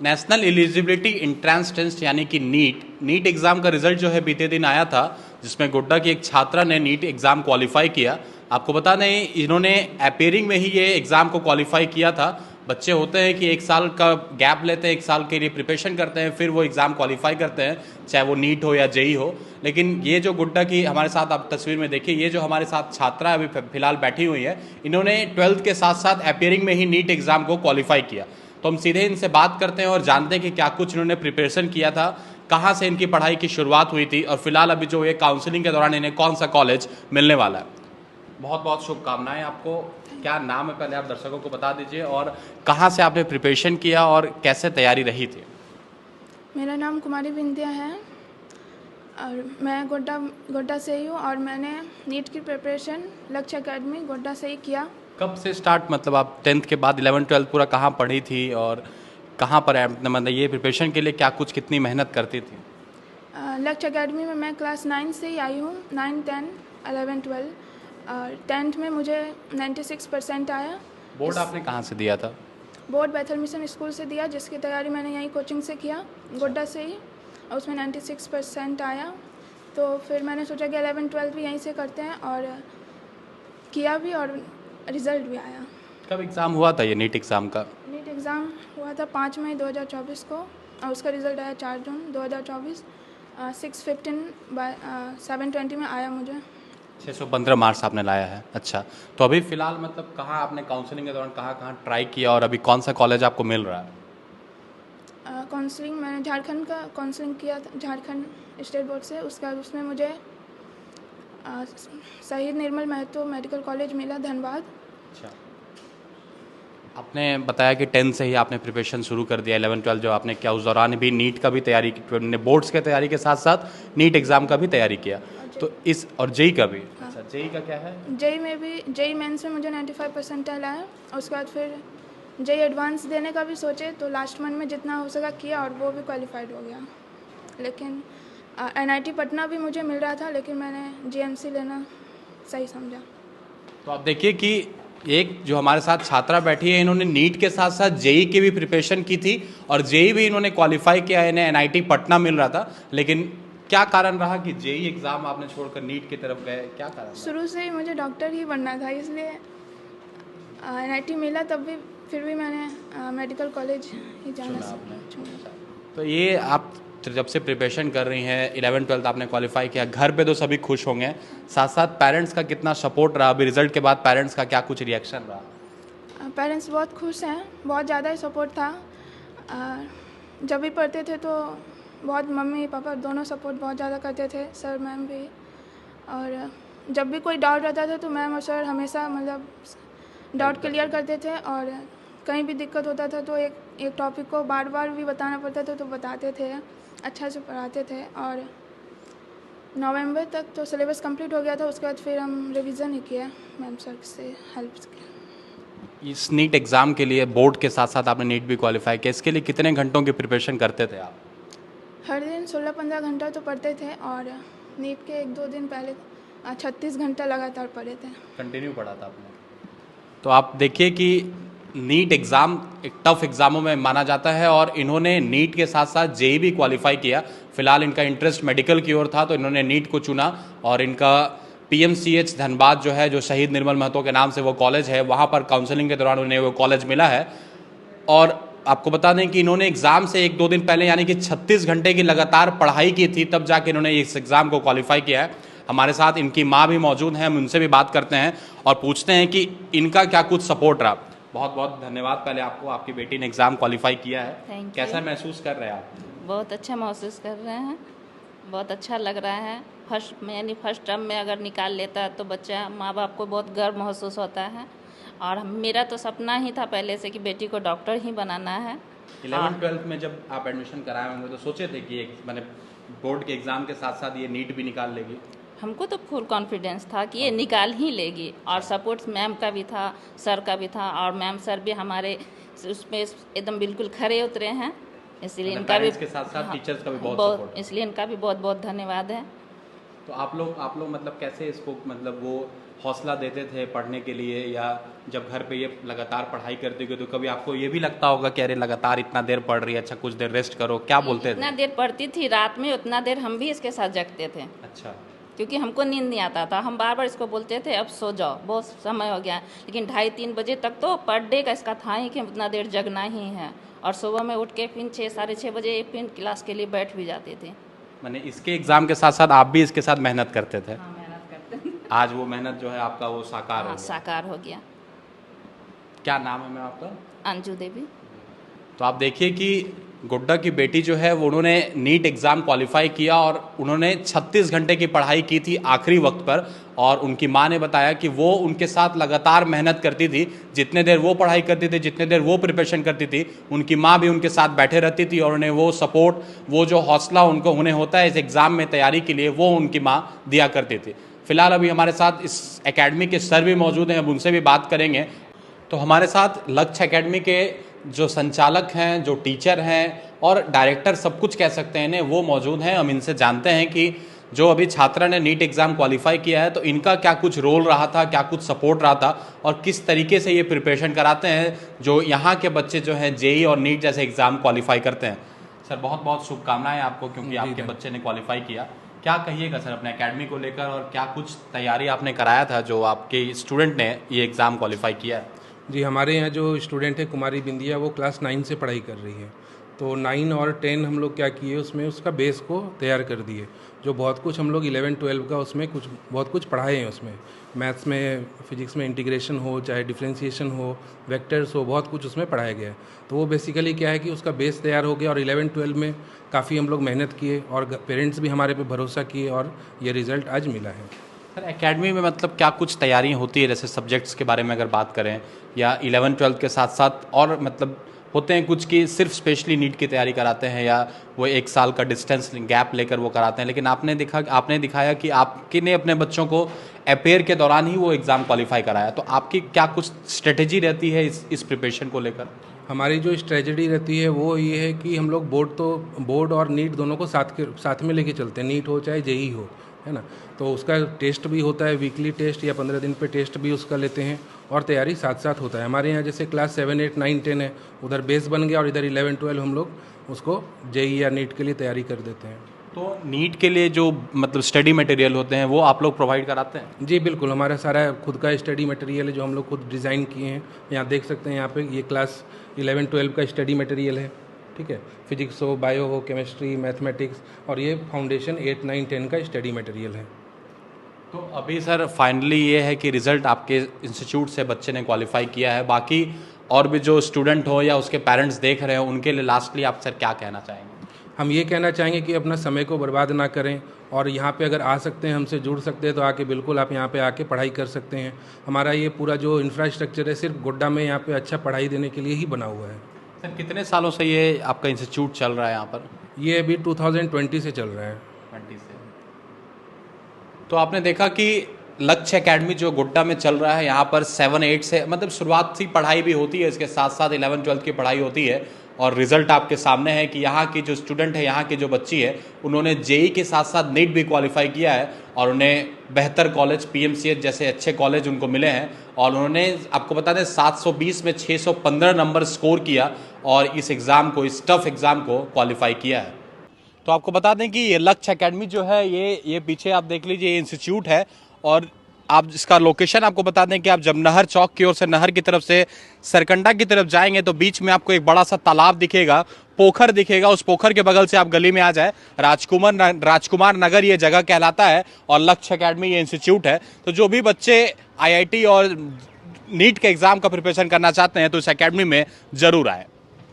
National eligibility entrance test यानी कि NEET exam का रिजल्ट जो है बीते दिन आया था, जिसमें गोड्डा की एक छात्रा ने नीट एग्ज़ाम क्वालिफाई किया। आपको बता दें, इन्होंने अपेयरिंग में ही ये एग्ज़ाम को क्वालिफाई किया था। बच्चे होते हैं कि एक साल का गैप लेते हैं, एक साल के लिए प्रिपरेशन करते हैं, फिर वो एग्ज़ाम क्वालिफाई करते हैं, चाहे वो नीट हो या जेई हो। लेकिन ये जो गोड्डा की हमारे साथ आप तस्वीर में देखिए, ये जो हमारे साथ छात्रा अभी फिलहाल बैठी हुई है, इन्होंने 12th के साथ साथ अपेयरिंग में ही नीट एग्ज़ाम को क्वालिफाई किया। तो हम सीधे इनसे बात करते हैं और जानते हैं कि क्या कुछ इन्होंने प्रिपरेशन किया था, कहाँ से इनकी पढ़ाई की शुरुआत हुई थी और फिलहाल अभी जो ये काउंसलिंग के दौरान इन्हें कौन सा कॉलेज मिलने वाला है। बहुत बहुत शुभकामनाएं आपको। क्या नाम है पहले आप दर्शकों को बता दीजिए, और कहाँ से आपने प्रिपरेशन किया और कैसे तैयारी रही थी? मेरा नाम कुमारी विंध्या है और मैं गोड्डा से ही हूँ और मैंने नीट की प्रिपरेशन लक्ष्य अकेडमी गोड्डा से ही किया। कब से स्टार्ट, मतलब आप 10th के बाद 11th 12th पूरा कहाँ पढ़ी थी और कहाँ पर मतलब ये प्रिपरेशन के लिए क्या कुछ कितनी मेहनत करती थी? लक्ष्य अकेडमी में मैं क्लास 9 से ही आई हूँ, 9, 10, 11, 12 और 10th में मुझे 96% आया। बोर्ड आपने कहाँ से दिया था? बोर्ड बैथल मिशन स्कूल से दिया, जिसकी तैयारी मैंने यहीं कोचिंग से किया गोड्डा से ही, और उसमें 96% आया। तो फिर मैंने सोचा कि 11, 12 भी यहीं से करते हैं और किया भी और रिज़ल्ट भी आया। कब एग्ज़ाम हुआ था ये नीट एग्ज़ाम का? नीट एग्ज़ाम हुआ था 5 मई 2024 को और उसका रिज़ल्ट आया 4 जून 2024। 6:15 बाय 7:20 में आया मुझे। 615 मार्क्स आपने लाया है। अच्छा, तो अभी फ़िलहाल मतलब कहाँ आपने काउंसलिंग के दौरान कहाँ कहाँ ट्राई किया और अभी कौन सा कॉलेज आपको मिल रहा है? काउंसलिंग मैंने झारखंड का काउंसलिंग किया था, झारखंड स्टेट बोर्ड से। उसमें मुझे शहीद निर्मल महतो मेडिकल कॉलेज मिला, धनबाद। अच्छा, आपने बताया कि 10 से ही आपने प्रिपरेशन शुरू कर दिया, 11 12 जो आपने किया, उस दौरान भी नीट का भी तैयारी की, बोर्ड्स के तैयारी के साथ साथ नीट एग्ज़ाम का भी तैयारी किया, तो इस और जेई का भी। अच्छा, जेई का क्या है? जेई मेंस में मुझे 95% आया और उसके बाद फिर जेई एडवांस देने का भी सोचे तो लास्ट मंथ में जितना हो सका किया और वो भी क्वालिफाइड हो गया। लेकिन एनआईटी पटना भी मुझे मिल रहा था, लेकिन मैंने जीएमसी लेना सही समझा। तो आप देखिए कि एक जो हमारे साथ छात्रा बैठी है, इन्होंने नीट के साथ साथ जेई की भी प्रिपरेशन की थी और जेई भी इन्होंने क्वालिफाई किया, इन्हें एनआईटी पटना मिल रहा था। लेकिन क्या कारण रहा कि जेई एग्ज़ाम आपने छोड़कर नीट की तरफ गए, क्या कारण? शुरू से ही मुझे डॉक्टर ही बनना था, इसलिए एनआईटी मिला तब भी फिर भी मैंने मेडिकल कॉलेज ही जाना चुना। तो ये आप जब से प्रिपरेशन कर रही हैं, 11 12 आपने क्वालिफाई किया, घर पे तो सभी खुश होंगे, साथ साथ पेरेंट्स का कितना सपोर्ट रहा? अभी रिजल्ट के बाद पेरेंट्स का क्या कुछ रिएक्शन रहा? पेरेंट्स बहुत खुश हैं, बहुत ज़्यादा ही सपोर्ट था। जब भी पढ़ते थे तो बहुत मम्मी पापा दोनों सपोर्ट बहुत ज़्यादा करते थे, सर मैम भी। और जब भी कोई डाउट रहता था तो मैम और सर हमेशा मतलब डाउट क्लियर करते थे, और कहीं भी दिक्कत होता था तो एक टॉपिक को बार बार भी बताना पड़ता था तो बताते थे, अच्छा से पढ़ाते थे। और नवंबर तक तो सिलेबस कंप्लीट हो गया था, उसके बाद फिर हम रिवीजन ही किया, मैम सर से हेल्प किया। इस नीट एग्ज़ाम के लिए बोर्ड के साथ साथ आपने नीट भी क्वालिफाई किया, इसके लिए कितने घंटों की प्रिपरेशन करते थे आप? हर दिन 16-15 घंटा तो पढ़ते थे और नीट के 1-2 दिन पहले 36 घंटा लगातार पढ़े थे। कंटिन्यू पढ़ा था आपने? तो आप देखिए कि नीट एग्ज़ाम एक टफ एग्ज़ामों में माना जाता है और इन्होंने नीट के साथ साथ जेई भी क्वालिफाई किया। फिलहाल इनका इंटरेस्ट मेडिकल की ओर था तो इन्होंने नीट को चुना और इनका पीएमसीएच धनबाद जो है, जो शहीद निर्मल महतो के नाम से वो कॉलेज है, वहाँ पर काउंसलिंग के दौरान उन्हें वो कॉलेज मिला है। और आपको बता दें कि इन्होंने एग्ज़ाम से 1-2 दिन पहले यानी कि 36 घंटे की लगातार पढ़ाई की थी, तब जाके इन्होंने इस एग्ज़ाम को क्वालिफाई किया है। हमारे साथ इनकी माँ भी मौजूद हैं, हम उनसे भी बात करते हैं और पूछते हैं कि इनका क्या कुछ सपोर्ट रहा। बहुत बहुत धन्यवाद पहले आपको, आपकी बेटी ने एग्ज़ाम क्वालिफाई किया है, कैसा महसूस कर रहे हैं आप? बहुत अच्छा महसूस कर रहे हैं, बहुत अच्छा लग रहा है। फर्स्ट टर्म में अगर निकाल लेता है तो बच्चा माँ बाप को बहुत गर्व महसूस होता है। और मेरा तो सपना ही था पहले से कि बेटी को डॉक्टर ही बनाना है। 11 12 में जब आप एडमिशन कराए होंगे तो सोचे थे कि एक मैंने बोर्ड के एग्ज़ाम के साथ साथ ये नीट भी निकाल लेगी? हमको तो फुल कॉन्फिडेंस था कि ये निकाल ही लेगी, और सपोर्ट मैम का भी था, सर का भी था, और मैम सर भी हमारे उसमें एकदम बिल्कुल खरे उतरे हैं, इसलिए इनका भी के साथ साथ टीचर्स का भी बहुत सपोर्ट है। इसलिए इनका भी बहुत बहुत धन्यवाद है। तो आप लोग मतलब कैसे इसको मतलब वो हौसला देते थे पढ़ने के लिए, या जब घर पे ये लगातार पढ़ाई करते हुए तो कभी आपको ये भी लगता होगा कि अरे लगातार इतना देर पढ़ रही है, अच्छा कुछ देर रेस्ट करो, क्या बोलते थे? इतना देर पढ़ती थी रात में, उतना देर हम भी इसके साथ जगते थे, अच्छा। क्योंकि हमको नींद नहीं आता था। हम बार बार इसको बोलते थे अब सो जाओ, बहुत समय हो गया। लेकिन 2:30-3 बजे तक तो पर डे का इसका था ही कि उतना देर जगना ही है। और सुबह में उठ के फिर 6-6:30 बजे फिर क्लास के लिए बैठ भी जाते थे। मैंने इसके एग्ज़ाम के साथ साथ आप भी इसके साथ मेहनत करते थे। हाँ, मेहनत करते थे। आज वो मेहनत जो है आपका वो साकार हो हाँ, गया। साकार हो गया। क्या नाम है मैम आपका? अंजू देवी। तो आप देखिए कि गुड्डा की बेटी जो है वो उन्होंने नीट एग्ज़ाम क्वालिफाई किया और उन्होंने 36 घंटे की पढ़ाई की थी आखिरी वक्त पर। और उनकी माँ ने बताया कि वो उनके साथ लगातार मेहनत करती थी, जितने देर वो पढ़ाई करती थी, जितने देर वो प्रिपरेशन करती थी, उनकी माँ भी उनके साथ बैठे रहती थी और उन्हें वो सपोर्ट, वो जो हौसला उन्हें होता है इस एग्ज़ाम में तैयारी के लिए, वो उनकी माँ दिया करती थी। फिलहाल अभी हमारे साथ इस एकेडमी के सर भी मौजूद हैं, अब उनसे भी बात करेंगे। तो हमारे साथ लक्ष्य एकेडमी के जो संचालक हैं, जो टीचर हैं और डायरेक्टर, सब कुछ कह सकते हैं इन्हें, वो मौजूद हैं। हम इनसे जानते हैं कि जो अभी छात्रा ने नीट एग्ज़ाम क्वालिफाई किया है तो इनका क्या कुछ रोल रहा था, क्या कुछ सपोर्ट रहा था और किस तरीके से ये प्रिपरेशन कराते हैं जो यहाँ के बच्चे जो हैं जेई और नीट जैसे एग्ज़ाम क्वालिफाई करते हैं। सर बहुत बहुत शुभकामनाएं आपको, क्योंकि आपके बच्चे ने क्वालिफाई किया। क्या कहिएगा सर अपने एकेडमी को लेकर, और क्या कुछ तैयारी आपने कराया था जो आपके स्टूडेंट ने ये एग्ज़ाम क्वालिफाई किया है? जी, हमारे यहाँ जो स्टूडेंट है कुमारी बिंदिया, वो क्लास 9 से पढ़ाई कर रही है। तो 9 और 10 हम लोग क्या किए, उसमें उसका बेस को तैयार कर दिए। जो बहुत कुछ हम लोग 11-12 का उसमें बहुत कुछ पढ़ाए हैं। उसमें मैथ्स में, फिजिक्स में इंटीग्रेशन हो, चाहे डिफरेंशिएशन हो, वेक्टर्स हो, बहुत कुछ उसमें पढ़ाया गया है। तो वो बेसिकली क्या है कि उसका बेस तैयार हो गया और 11-12 में काफ़ी हम लोग मेहनत किए और पेरेंट्स भी हमारे पे भरोसा किए और ये रिज़ल्ट आज मिला है। सर एकेडमी में मतलब क्या कुछ तैयारियाँ होती है, जैसे सब्जेक्ट्स के बारे में अगर बात करें, या 11-12 के साथ साथ और मतलब होते हैं कुछ कि सिर्फ स्पेशली नीट की तैयारी कराते हैं, या वो 1 साल का डिस्टेंस गैप लेकर वो कराते हैं, लेकिन आपने दिखाया कि आपके ने अपने बच्चों को अपेयर के दौरान ही वो एग्ज़ाम क्वालिफाई कराया। तो आपकी क्या कुछ स्ट्रेटेजी रहती है इस प्रिपरेशन को लेकर? हमारी जो स्ट्रेटजी रहती है वो ये है कि हम लोग बोर्ड और नीट दोनों को साथ में लेके चलते हैं, नीट हो चाहे जेई हो, है ना। तो उसका टेस्ट भी होता है, वीकली टेस्ट या 15 दिन पे टेस्ट भी उसका लेते हैं और तैयारी साथ साथ होता है। हमारे यहाँ जैसे क्लास 7, 8, 9, 10 है, उधर बेस बन गया और इधर 11-12 हम लोग उसको जेई या नीट के लिए तैयारी कर देते हैं। तो नीट के लिए जो मतलब स्टडी मटेरियल होते हैं वो आप लोग प्रोवाइड कराते हैं? जी बिल्कुल, हमारा सारा खुद का स्टडी मटेरियल है जो हम लोग खुद डिज़ाइन किए हैं। यहाँ देख सकते हैं, यहाँ पे ये क्लास 11-12 का स्टडी मटेरियल है, ठीक है। फिजिक्स हो, बायो हो, केमिस्ट्री, मैथमेटिक्स, और ये फाउंडेशन 8, 9, 10 का स्टडी मटेरियल है। तो अभी सर फाइनली ये है कि रिज़ल्ट आपके इंस्टीट्यूट से बच्चे ने क्वालिफाई किया है। बाकी और भी जो स्टूडेंट हो या उसके पेरेंट्स देख रहे हो, उनके लिए लास्टली आप सर क्या कहना चाहेंगे? हम ये कहना चाहेंगे कि अपना समय को बर्बाद ना करें और यहाँ पे अगर आ सकते हैं, हमसे जुड़ सकते हैं तो आके बिल्कुल आप यहाँ पे आके पढ़ाई कर सकते हैं। हमारा ये पूरा जो इंफ्रास्ट्रक्चर है सिर्फ गोड्डा में यहाँ पे अच्छा पढ़ाई देने के लिए ही बना हुआ है। सर कितने सालों से ये आपका इंस्टीट्यूट चल रहा है यहाँ पर? ये अभी 2020 से चल रहा है। 20 से। तो आपने देखा कि लक्ष्य एकेडमी जो गुड्डा में चल रहा है, यहाँ पर 7-8 से मतलब शुरुआत से पढ़ाई भी होती है, इसके साथ साथ 11-12 की पढ़ाई होती है। और रिज़ल्ट आपके सामने है कि यहाँ की जो स्टूडेंट है, यहाँ की जो बच्ची है, उन्होंने जेई के साथ साथ नीट भी क्वालिफाई किया है और उन्हें बेहतर कॉलेज, पीएमसीएच जैसे अच्छे कॉलेज उनको मिले हैं। और उन्होंने आपको बता दें 720 में 615 नंबर स्कोर किया और इस एग्ज़ाम को, इस टफ एग्ज़ाम को क्वालिफाई किया है। तो आपको बता दें कि ये लक्ष्य एकेडमी जो है, ये पीछे आप देख लीजिए, ये इंस्टीट्यूट है। और आप इसका लोकेशन आपको बता दें कि आप जब नहर चौक की ओर से, नहर की तरफ से सरकंडा की तरफ जाएंगे तो बीच में आपको एक बड़ा सा तालाब दिखेगा, पोखर दिखेगा। उस पोखर के बगल से आप गली में आ जाए, राजकुमार नगर ये जगह कहलाता है और लक्ष्य एकेडमी ये इंस्टीट्यूट है। तो जो भी बच्चे आईआईटी और नीट के एग्ज़ाम का प्रिपरेशन करना चाहते हैं तो इस एकेडमी में ज़रूर आए।